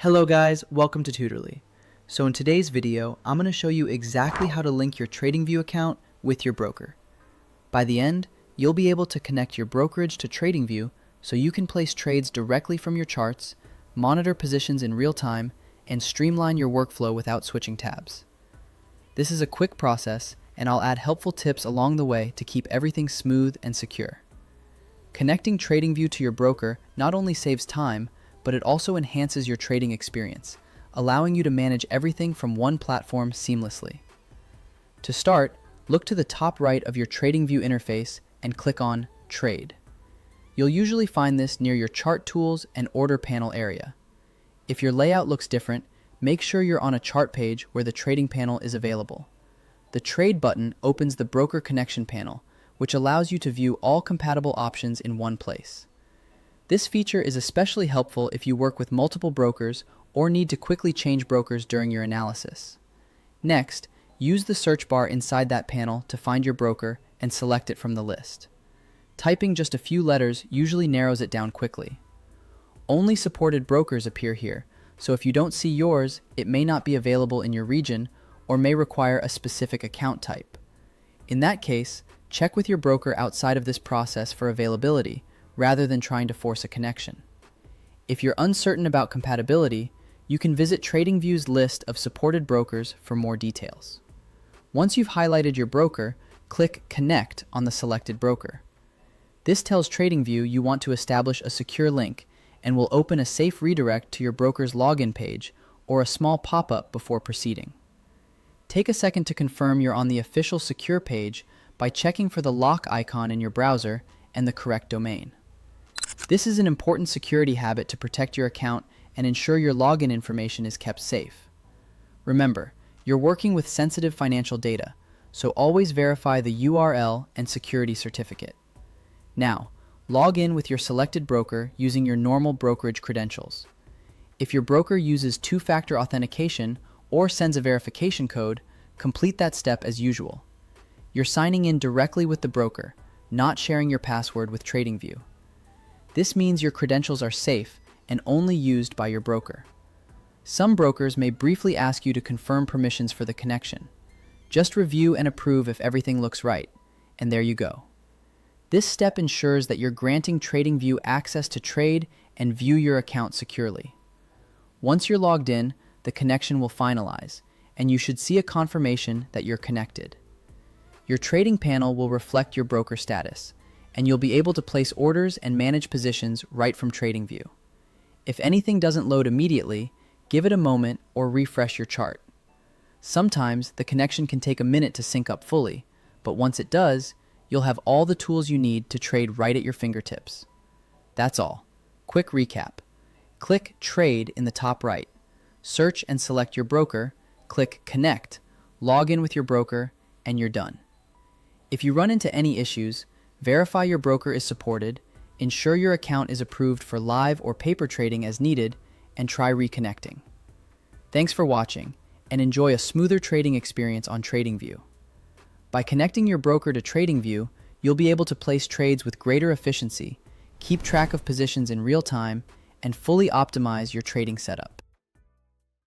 Hello guys, welcome to Tutorly. So in today's video, I'm going to show you exactly how to link your TradingView account with your broker. By the end, you'll be able to connect your brokerage to TradingView so you can place trades directly from your charts, monitor positions in real time, and streamline your workflow without switching tabs. This is a quick process, and I'll add helpful tips along the way to keep everything smooth and secure. Connecting TradingView to your broker not only saves time, but it also enhances your trading experience, allowing you to manage everything from one platform seamlessly. To start, look to the top right of your TradingView interface and click on Trade. You'll usually find this near your chart tools and order panel area. If your layout looks different, make sure you're on a chart page where the trading panel is available. The Trade button opens the broker connection panel, which allows you to view all compatible options in one place. This feature is especially helpful if you work with multiple brokers or need to quickly change brokers during your analysis. Next, use the search bar inside that panel to find your broker and select it from the list. Typing just a few letters usually narrows it down quickly. Only supported brokers appear here, so if you don't see yours, it may not be available in your region or may require a specific account type. In that case, check with your broker outside of this process for availability, rather than trying to force a connection. If you're uncertain about compatibility, you can visit TradingView's list of supported brokers for more details. Once you've highlighted your broker, click Connect on the selected broker. This tells TradingView you want to establish a secure link and will open a safe redirect to your broker's login page or a small pop-up before proceeding. Take a second to confirm you're on the official secure page by checking for the lock icon in your browser and the correct domain. This is an important security habit to protect your account and ensure your login information is kept safe. Remember, you're working with sensitive financial data, so always verify the URL and security certificate. Now, log in with your selected broker using your normal brokerage credentials. If your broker uses two-factor authentication or sends a verification code, complete that step as usual. You're signing in directly with the broker, not sharing your password with TradingView. This means your credentials are safe and only used by your broker. Some brokers may briefly ask you to confirm permissions for the connection. Just review and approve if everything looks right, and there you go. This step ensures that you're granting TradingView access to trade and view your account securely. Once you're logged in, the connection will finalize, and you should see a confirmation that you're connected. Your trading panel will reflect your broker status, and you'll be able to place orders and manage positions right from TradingView. If anything doesn't load immediately, give it a moment or refresh your chart. Sometimes the connection can take a minute to sync up fully, but once it does, you'll have all the tools you need to trade right at your fingertips. That's all. Quick recap. Click Trade in the top right. Search and select your broker, click Connect, log in with your broker, and you're done. If you run into any issues, verify your broker is supported, ensure your account is approved for live or paper trading as needed, and try reconnecting. Thanks for watching, and enjoy a smoother trading experience on TradingView. By connecting your broker to TradingView, you'll be able to place trades with greater efficiency, keep track of positions in real time, and fully optimize your trading setup.